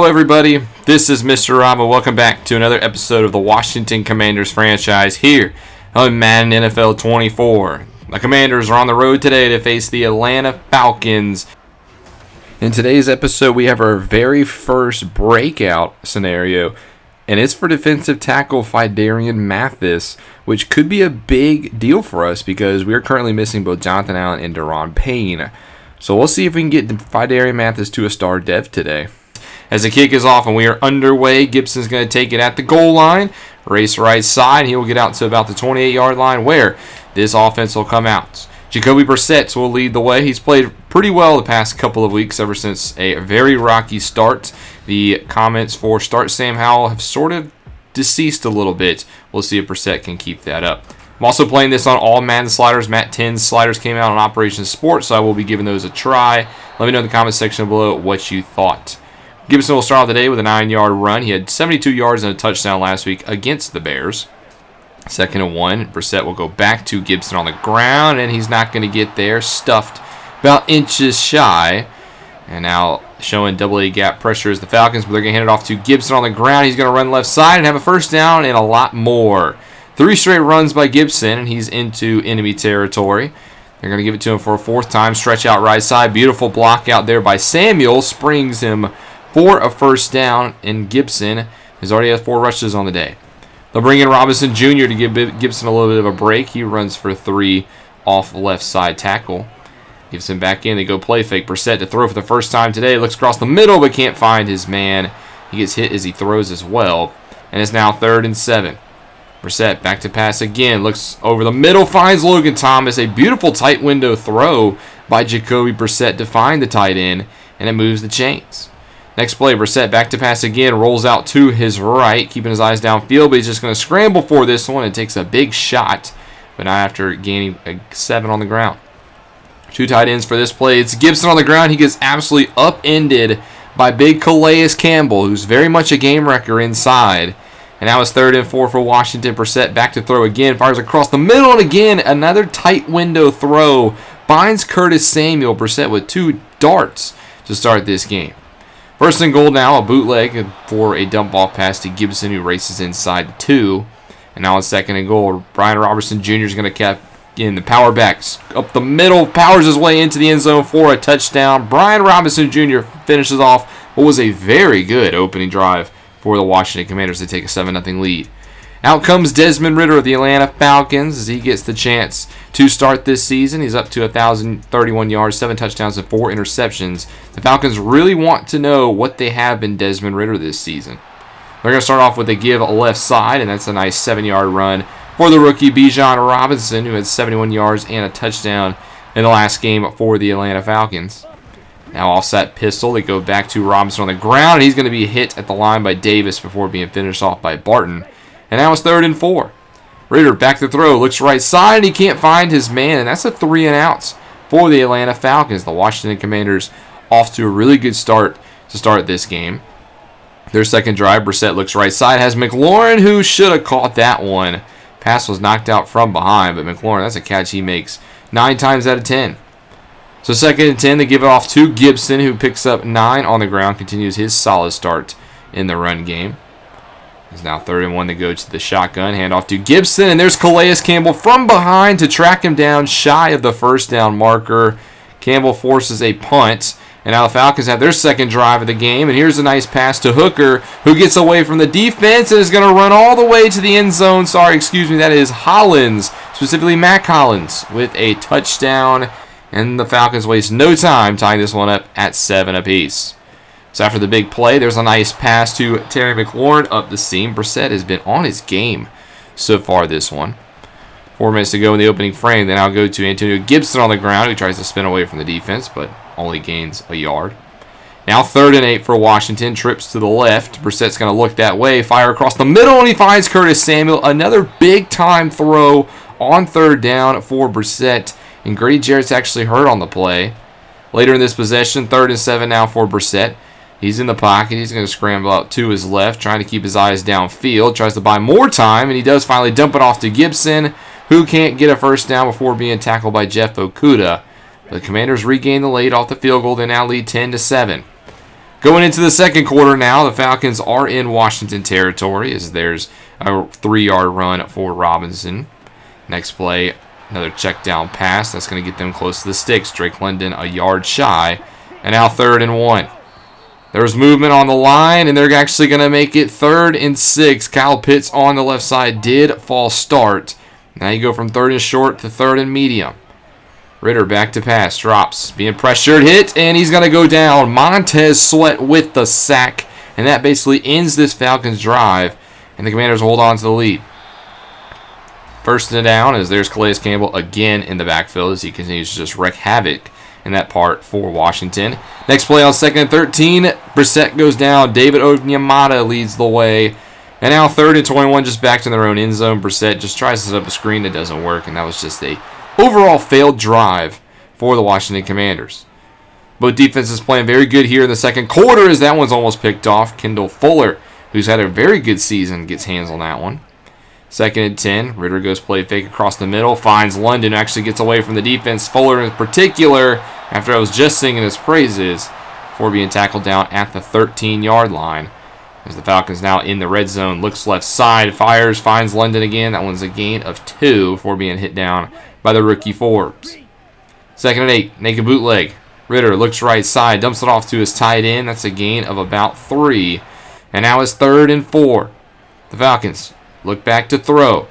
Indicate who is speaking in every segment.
Speaker 1: Hello everybody, this is Mr. Rob and welcome back to another episode of the Washington Commanders franchise here on Madden NFL 24. The Commanders are on the road today to face the Atlanta Falcons. In today's episode we have our very first breakout scenario, and it's for defensive tackle Phidarian Mathis, which could be a big deal for us because we are currently missing both Jonathan Allen and Daron Payne. So we'll see if we can get Phidarian Mathis to a star dev today. As the kick is off and we are underway, Gibson's going to take it at the goal line, race right side, and he will get out to about the 28-yard line where this offense will come out. Jacoby Brissett will lead the way. He's played pretty well the past couple of weeks ever since a very rocky start. The comments for start Sam Howell have sort of deceased a little bit. We'll see if Brissett can keep that up. I'm also playing this on All-Madden sliders. Matt 10's sliders came out on Operation Sports, so I will be giving those a try. Let me know in the comment section below what you thought. Gibson will start off the day with a 9-yard run. He had 72 yards and a touchdown last week against the Bears. 2nd and 1. Brissett will go back to Gibson on the ground, and he's not going to get there. Stuffed about inches shy. And now showing double-A gap pressure is the Falcons, but they're going to hand it off to Gibson on the ground. He's going to run left side and have a first down and a lot more. 3 straight runs by Gibson, and he's into enemy territory. They're going to give it to him for a 4th time. Stretch out right side. Beautiful block out there by Samuel. Springs him for a first down, and Gibson has already had 4 rushes on the day. They'll bring in Robinson Jr. to give Gibson a little bit of a break. He runs for 3 off left side tackle. Gibson back in. They go play fake. Brissett to throw for the first time today. Looks across the middle but can't find his man. He gets hit as he throws as well. And it's now 3rd and 7. Brissett back to pass again. Looks over the middle. Finds Logan Thomas. A beautiful tight window throw by Jacoby Brissett to find the tight end. And it moves the chains. Next play, Brissett back to pass again, rolls out to his right, keeping his eyes downfield, but he's just going to scramble for this one and takes a big shot, but not after gaining a 7 on the ground. 2 tight ends for this play. It's Gibson on the ground. He gets absolutely upended by big Calais Campbell, who's very much a game wrecker inside. And now it's 3rd and 4 for Washington. Brissett back to throw again, fires across the middle, and again, another tight window throw. Binds Curtis Samuel. Brissett with 2 darts to start this game. 1st and goal now, a bootleg for a dump-off pass to Gibson, who races inside the 2. And now on 2nd and goal, Brian Robertson Jr. is going to cap in the power backs up the middle, powers his way into the end zone for a touchdown. Brian Robinson Jr. finishes off what was a very good opening drive for the Washington Commanders to take a 7-0 lead. Out comes Desmond Ridder of the Atlanta Falcons as he gets the chance to start this season. He's up to 1,031 yards, 7 touchdowns, and 4 interceptions. The Falcons really want to know what they have in Desmond Ridder this season. They're going to start off with a give left side, and that's a nice 7-yard run for the rookie Bijan Robinson, who had 71 yards and a touchdown in the last game for the Atlanta Falcons. Now offset pistol. They go back to Robinson on the ground, and he's going to be hit at the line by Davis before being finished off by Barton. And now it's 3rd and 4. Ridder back to throw, looks right side, and he can't find his man, and that's a 3 and outs for the Atlanta Falcons. The Washington Commanders off to a really good start to start this game. Their second drive, Brissett looks right side, has McLaurin, who should have caught that one. Pass was knocked out from behind, but McLaurin, that's a catch he makes 9 times out of 10. So 2nd and 10, they give it off to Gibson, who picks up 9 on the ground, continues his solid start in the run game. It's now 3rd and 1 to go to the shotgun. Hand off to Gibson, and there's Calais Campbell from behind to track him down shy of the first down marker. Campbell forces a punt, and now the Falcons have their second drive of the game, and here's a nice pass to Hooker, who gets away from the defense and is going to run all the way to the end zone. That is Hollins, specifically Mac Hollins, with a touchdown, and the Falcons waste no time tying this one up at 7 apiece. So after the big play, there's a nice pass to Terry McLaurin up the seam. Brissett has been on his game so far this one. 4 minutes to go in the opening frame. They now go to Antonio Gibson on the ground, who tries to spin away from the defense, but only gains a yard. Now 3rd and 8 for Washington. Trips to the left. Brissett's going to look that way. Fire across the middle, and he finds Curtis Samuel. Another big-time throw on 3rd down for Brissett. And Grady Jarrett's actually hurt on the play. Later in this possession, 3rd and 7 now for Brissett. He's in the pocket. He's going to scramble out to his left, trying to keep his eyes downfield. Tries to buy more time, and he does finally dump it off to Gibson, who can't get a first down before being tackled by Jeff Okudah. The Commanders regain the lead off the field goal. They now lead 10-7. Going into the second quarter now, the Falcons are in Washington territory as there's a 3-yard run for Robinson. Next play, another check down pass. That's going to get them close to the sticks. Drake London a yard shy. And now 3rd and 1. There's movement on the line, and they're actually going to make it 3rd and 6. Kyle Pitts on the left side did false start. Now you go from 3rd and short to 3rd and medium. Ritter back to pass, drops, being pressured, hit, and he's going to go down. Montez Sweat with the sack, and that basically ends this Falcons drive, and the Commanders hold on to the lead. 1st and down as there's Calais Campbell again in the backfield as he continues to just wreak havoc in that part for Washington. Next play on 2nd and 13, Brissett goes down. David Onyemata leads the way. And now 3rd and 21, just back to their own end zone. Brissett just tries to set up a screen that doesn't work, and that was just a overall failed drive for the Washington Commanders. Both defenses playing very good here in the second quarter as that one's almost picked off. Kendall Fuller, who's had a very good season, gets hands on that one. 2nd and 10, Ritter goes play fake across the middle, finds London, actually gets away from the defense. Fuller in particular, after I was just singing his praises, before being tackled down at the 13-yard line. As the Falcons now in the red zone, looks left side, fires, finds London again. That one's a gain of 2 before being hit down by the rookie Forbes. 2nd and 8, naked bootleg. Ritter looks right side, dumps it off to his tight end. That's a gain of about 3. And now it's 3rd and 4. The Falcons look back to throw.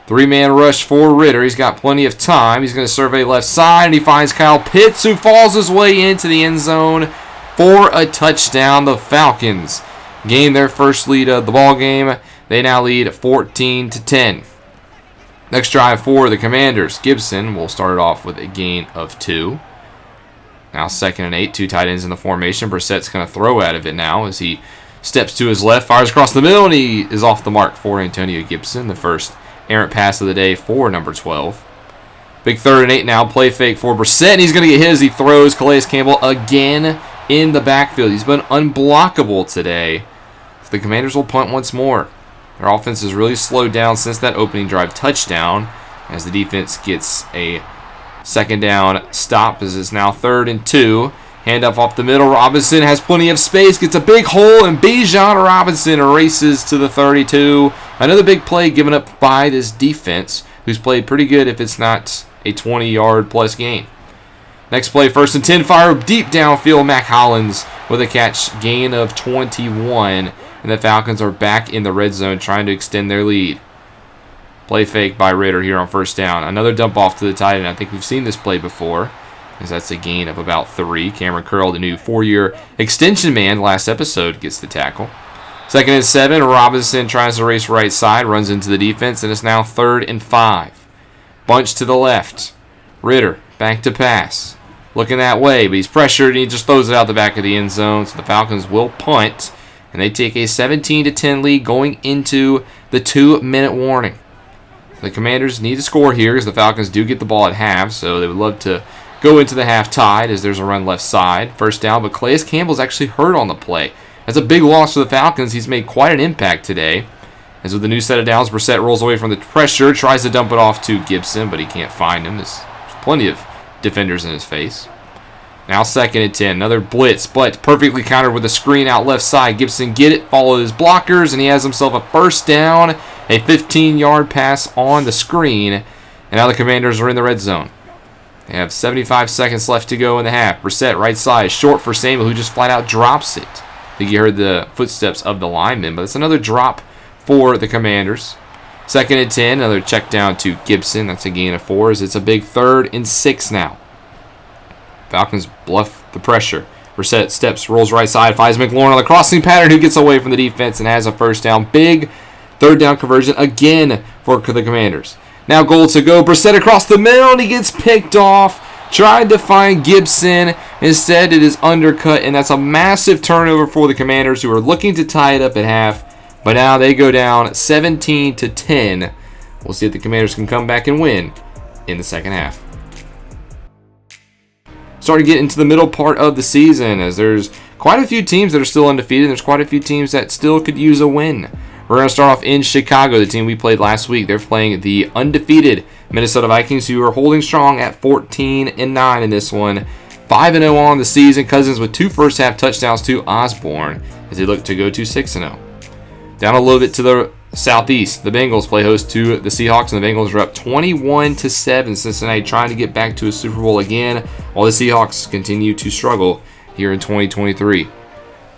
Speaker 1: 3-man rush for Ritter. He's got plenty of time. He's going to survey left side, and he finds Kyle Pitts, who falls his way into the end zone for a touchdown. The Falcons gain their first lead of the ball game. They now lead 14-10. Next drive for the Commanders. Gibson will start it off with a gain of 2. Now 2nd and 8, 2 tight ends in the formation. Brissett's going to throw out of it now as he steps to his left, fires across the middle, and he is off the mark for Antonio Gibson. The first errant pass of the day for number 12. Big 3rd and 8 now. Play fake for Brissett, and he's going to get hit as he throws. Calais Campbell again in the backfield. He's been unblockable today. So the Commanders will punt once more. Their offense has really slowed down since that opening drive touchdown as the defense gets a 2nd down stop as it's now 3rd and 2. Handoff off the middle. Robinson has plenty of space. Gets a big hole, and Bijan Robinson races to the 32. Another big play given up by this defense, who's played pretty good if it's not a 20-yard plus game. Next play, 1st and 10. Fire deep downfield. Mac Hollins with a catch. Gain of 21. And the Falcons are back in the red zone trying to extend their lead. Play fake by Ritter here on 1st down. Another dump off to the tight end. I think we've seen this play before, as that's a gain of about 3. Cameron Curl, the new 4-year extension man last episode, gets the tackle. 2nd and 7, Robinson tries to race right side, runs into the defense, and it's now 3rd and 5. Bunch to the left. Ritter back to pass. Looking that way, but he's pressured, and he just throws it out the back of the end zone, so the Falcons will punt, and they take a 17-10 lead going into the 2-minute warning. The Commanders need to score here because the Falcons do get the ball at half, so they would love to go into the half tied as there's a run left side. 1st down, but Calais Campbell's actually hurt on the play. That's a big loss for the Falcons. He's made quite an impact today. As with the new set of downs, Brissett rolls away from the pressure, tries to dump it off to Gibson, but he can't find him. There's plenty of defenders in his face. Now 2nd and 10, another blitz, but perfectly countered with a screen out left side. Gibson get it, follow his blockers, and he has himself a 1st down, a 15-yard pass on the screen, and now the Commanders are in the red zone. They have 75 seconds left to go in the half. Brissett, right side, short for Samuel, who just flat out drops it. I think you heard the footsteps of the lineman, but it's another drop for the Commanders. 2nd and 10, another check down to Gibson. That's a gain of 4 as it's a big 3rd and 6 now. Falcons bluff the pressure. Brissett steps, rolls right side, finds McLaurin on the crossing pattern, who gets away from the defense and has a 1st down. Big 3rd down conversion again for the Commanders. Now goal to go. Brissett across the middle, and he gets picked off. Tried to find Gibson. Instead, it is undercut, and that's a massive turnover for the Commanders, who are looking to tie it up at half. But now they go down 17-10. We'll see if the Commanders can come back and win in the second half. Starting to get into the middle part of the season, as there's quite a few teams that are still undefeated. There's quite a few teams that still could use a win. We're going to start off in Chicago, the team we played last week. They're playing the undefeated Minnesota Vikings, who are holding strong at 14-9 in this one. 5-0 on the season. Cousins with 2 first-half touchdowns to Osborne as they look to go to 6-0. Down a little bit to the southeast, the Bengals play host to the Seahawks, and the Bengals are up 21-7. Cincinnati trying to get back to a Super Bowl again, while the Seahawks continue to struggle here in 2023.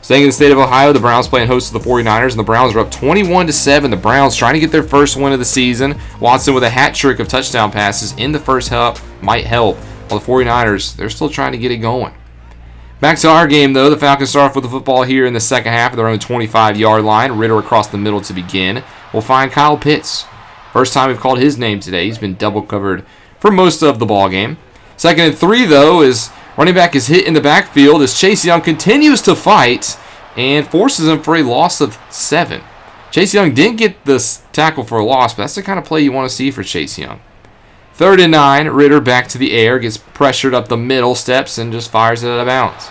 Speaker 1: Staying in the state of Ohio, the Browns playing host to the 49ers, and the Browns are up 21-7. The Browns trying to get their first win of the season. Watson with a hat trick of touchdown passes in the first half might help, while the 49ers, they're still trying to get it going. Back to our game, though. The Falcons start off with the football here in the second half of their own 25-yard line. Ritter across the middle to begin. We'll find Kyle Pitts. First time we've called his name today. He's been double covered for most of the ball game. 2nd and 3, though, is running back is hit in the backfield as Chase Young continues to fight and forces him for a loss of 7. Chase Young didn't get this tackle for a loss, but that's the kind of play you want to see for Chase Young. 3rd and 9, Ritter back to the air, gets pressured up the middle, steps, and just fires it out of bounds.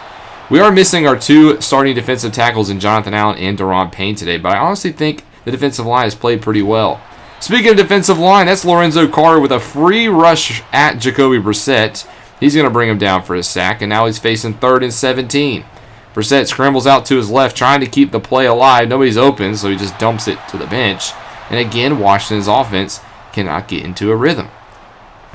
Speaker 1: We are missing our 2 starting defensive tackles in Jonathan Allen and Daron Payne today, but I honestly think the defensive line has played pretty well. Speaking of defensive line, that's Lorenzo Carter with a free rush at Jacoby Brissett. He's going to bring him down for a sack, and now he's facing 3rd and 17. Brissett scrambles out to his left, trying to keep the play alive. Nobody's open, so he just dumps it to the bench. And again, Washington's offense cannot get into a rhythm.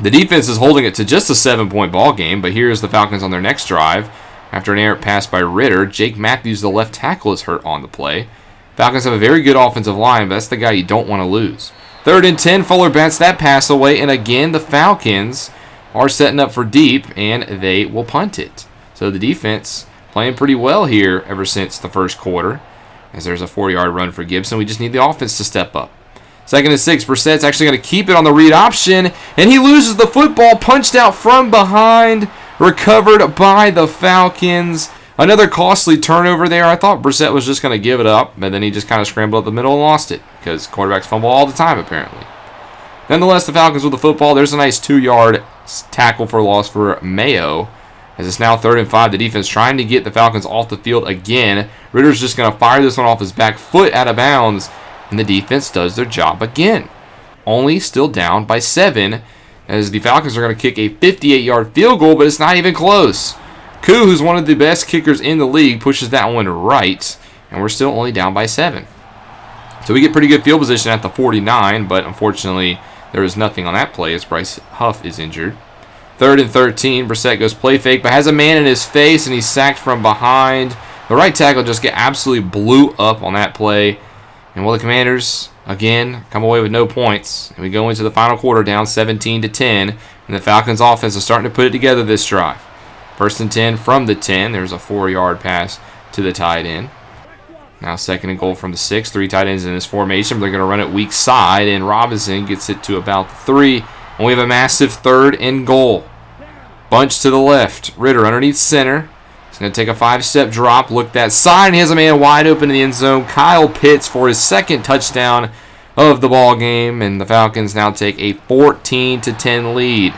Speaker 1: The defense is holding it to just a 7-point ball game, but here's the Falcons on their next drive. After an errant pass by Ritter, Jake Matthews, the left tackle, is hurt on the play. Falcons have a very good offensive line, but that's the guy you don't want to lose. 3rd and 10, Fuller bats that pass away, and again, the Falcons are setting up for deep, and they will punt it. So the defense playing pretty well here ever since the first quarter, as there's a 4-yard run for Gibson. We just need the offense to step up. 2nd and 6, Brissett's actually going to keep it on the read option, and he loses the football, punched out from behind, recovered by the Falcons. Another costly turnover there. I thought Brissett was just going to give it up, but then he just kind of scrambled up the middle and lost it, because quarterbacks fumble all the time, apparently. Nonetheless, the Falcons with the football. There's a nice 2-yard tackle for loss for Mayo, as it's now 3rd and 5. The defense trying to get the Falcons off the field again. Ritter's just going to fire this one off his back foot out of bounds, and the defense does their job again. Only still down by 7, as the Falcons are going to kick a 58-yard field goal, but it's not even close. Koo, who's one of the best kickers in the league, pushes that one right, and we're still only down by 7. So we get pretty good field position at the 49, but unfortunately there is nothing on that play as Bryce Huff is injured. 3rd and 13, Brissett goes play fake, but has a man in his face, and he's sacked from behind. The right tackle just get absolutely blew up on that play. And while the Commanders, again, come away with no points, and we go into the final quarter down 17-10, and the Falcons offense is starting to put it together this drive. 1st and 10 from the 10. There's a 4-yard pass to the tight end. Now 2nd and goal from the 6. 3 tight ends in this formation. They're going to run it weak side, and Robinson gets it to about 3. And we have a massive 3rd and goal. Bunch to the left. Ritter underneath center. He's going to take a 5-step drop. Look that side, and he has a man wide open in the end zone. Kyle Pitts for his 2nd touchdown of the ball game, and the Falcons now take a 14-10 lead.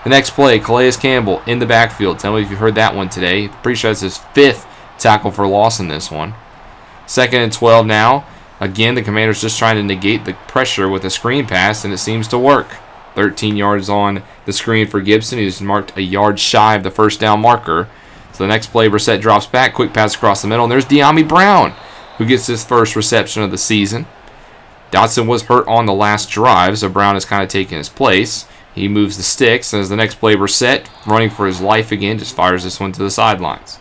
Speaker 1: The next play, Calais Campbell in the backfield. Tell me if you've heard that one today. Pretty sure that's his 5th tackle for loss in this one. 2nd and 12 now. Again, the Commanders just trying to negate the pressure with a screen pass, and it seems to work. 13 yards on the screen for Gibson. He's marked a yard shy of the first down marker. So the next play, Brissett drops back, quick pass across the middle, and there's De'Ami Brown, who gets his first reception of the season. Dotson was hurt on the last drive, so Brown has kind of taken his place. He moves the sticks, and as the next play, Brissett, running for his life again, just fires this one to the sidelines.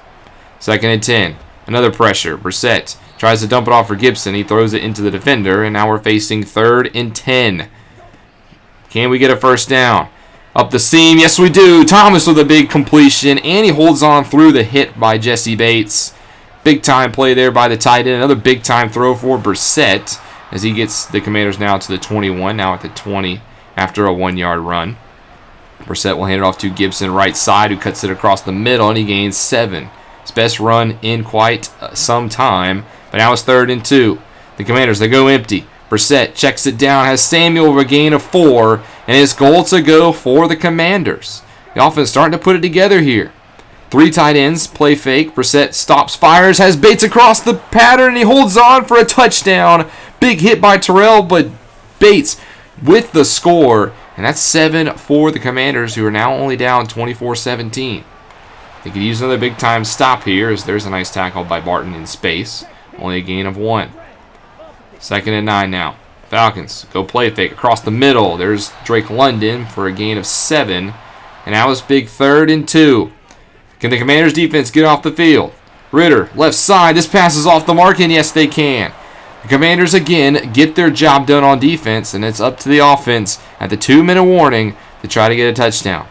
Speaker 1: 2nd and 10. Another pressure. Brissett tries to dump it off for Gibson. He throws it into the defender, and now we're facing 3rd and 10. Can we get a first down? Up the seam, yes we do. Thomas with a big completion, and he holds on through the hit by Jesse Bates. Big time play there by the tight end. Another big time throw for Brissett as he gets the Commanders now to the 21, now at the 20 after a 1-yard run. Brissett will hand it off to Gibson right side, who cuts it across the middle, and he gains 7. His best run in quite some time, but now it's 3rd and 2. The Commanders, they go empty. Brissett checks it down, has Samuel with a gain of 4, and his goal to go for the Commanders. The offense starting to put it together here. 3 tight ends, play fake. Brissett stops, fires, has Bates across the pattern, and he holds on for a touchdown. Big hit by Terrell, but Bates with the score, and that's 7 for the Commanders, who are now only down 24-17. They could use another big-time stop here, as there's a nice tackle by Barton in space. Only a gain of 1. 2nd and 9 now. Falcons go play fake across the middle. There's Drake London for a gain of 7. And now it's big 3rd and 2. Can the Commanders defense get off the field? Ritter, left side. This pass is off the mark, and yes, they can. The Commanders, again, get their job done on defense, and it's up to the offense at the 2-minute warning to try to get a touchdown.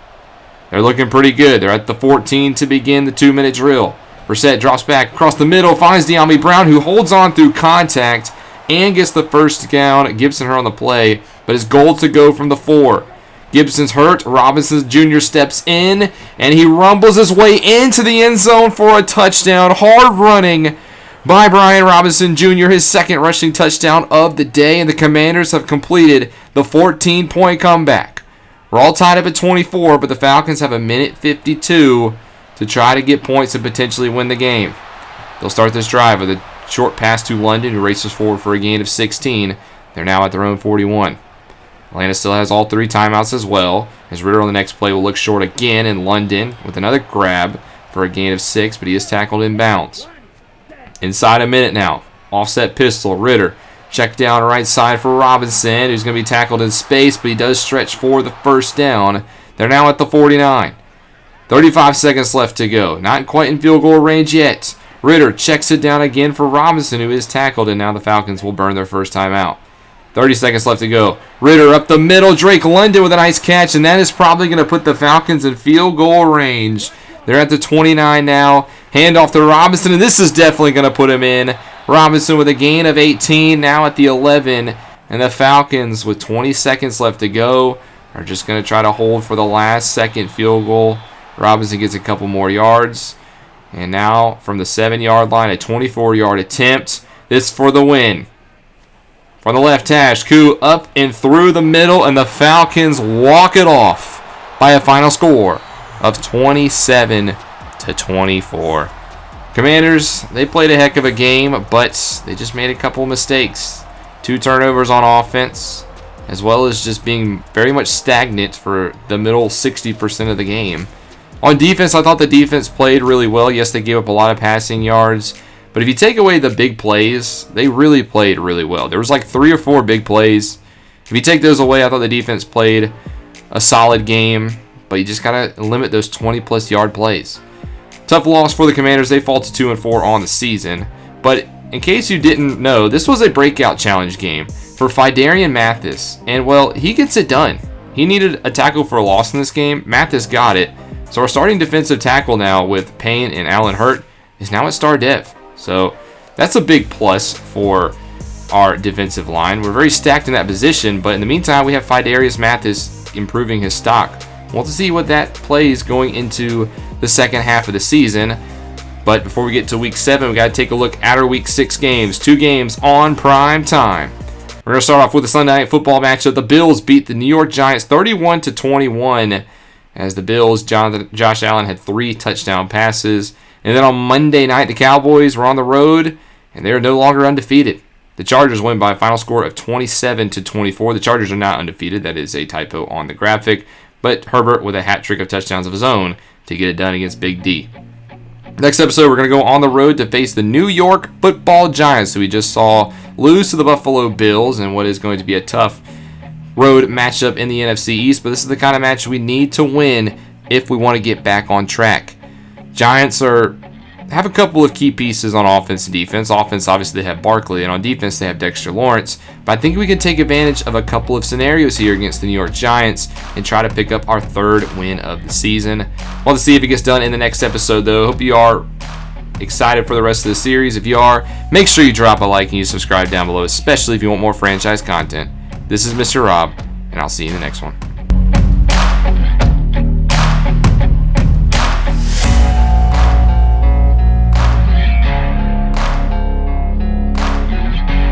Speaker 1: They're looking pretty good. They're at the 14 to begin the 2-minute drill. Brissett drops back across the middle, finds De'Ami Brown, who holds on through contact and gets the first down. Gibson hurt on the play, but it's goal to go from the 4. Gibson's hurt. Robinson Jr. steps in, and he rumbles his way into the end zone for a touchdown. Hard running by Brian Robinson Jr., his 2nd rushing touchdown of the day, and the Commanders have completed the 14-point comeback. We're all tied up at 24, but the Falcons have a minute 52 to try to get points and potentially win the game. They'll start this drive with a short pass to London, who races forward for a gain of 16. They're now at their own 41. Atlanta still has all 3 timeouts as well, as Ritter on the next play will look short again, and London with another grab for a gain of 6, but he is tackled in bounds. Inside a minute now. Offset pistol. Ritter. Check down right side for Robinson, who's going to be tackled in space, but he does stretch for the first down. They're now at the 49. 35 seconds left to go. Not quite in field goal range yet. Ritter checks it down again for Robinson, who is tackled, and now the Falcons will burn their first timeout. 30 seconds left to go. Ritter up the middle. Drake London with a nice catch, and that is probably going to put the Falcons in field goal range. They're at the 29 now. Hand off to Robinson, and this is definitely going to put him in. Robinson with a gain of 18, now at the 11. And the Falcons, with 20 seconds left to go, are just going to try to hold for the last second field goal. Robinson gets a couple more yards. And now from the 7-yard line, a 24-yard attempt. This for the win. From the left hash, Koo up and through the middle, and the Falcons walk it off by a final score of 27-24. Commanders, they played a heck of a game, but they just made a couple mistakes. 2 turnovers on offense, as well as just being very much stagnant for the middle 60% of the game. On defense, I thought the defense played really well. Yes, they gave up a lot of passing yards, but if you take away the big plays, they really played really well. There was like 3 or 4 big plays. If you take those away, I thought the defense played a solid game, but you just got to limit those 20-plus yard plays. Tough loss for the Commanders. They fall to 2-4 on the season. But in case you didn't know, this was a breakout challenge game for Phidarian Mathis. And, well, he gets it done. He needed a tackle for a loss in this game. Mathis got it. So our starting defensive tackle now with Payne and Allen hurt is now at star dev. So that's a big plus for our defensive line. We're very stacked in that position, but in the meantime, we have Phidarian Mathis improving his stock. We'll have to see what that plays going into the second half of the season. But before we get to week 7, we got to take a look at our week 6 games. 2 games on prime time. We're going to start off with the Sunday Night Football matchup. The Bills beat the New York Giants 31-21. As the Bills, Josh Allen had 3 touchdown passes. And then on Monday night, the Cowboys were on the road, and they are no longer undefeated. The Chargers win by a final score of 27-24. The Chargers are not undefeated. That is a typo on the graphic. But Herbert with a hat trick of touchdowns of his own to get it done against Big D. Next episode, we're going to go on the road to face the New York Football Giants, who we just saw lose to the Buffalo Bills in what is going to be a tough road matchup in the NFC East. But this is the kind of match we need to win if we want to get back on track. Giants have a couple of key pieces on offense and defense. Offense, obviously, they have Barkley, and on defense, they have Dexter Lawrence. But I think we can take advantage of a couple of scenarios here against the New York Giants and try to pick up our 3rd win of the season. We'll have to see if it gets done in the next episode, though. Hope you are excited for the rest of the series. If you are, make sure you drop a like and you subscribe down below, especially if you want more franchise content. This is Mr. Rob, and I'll see you in the next one.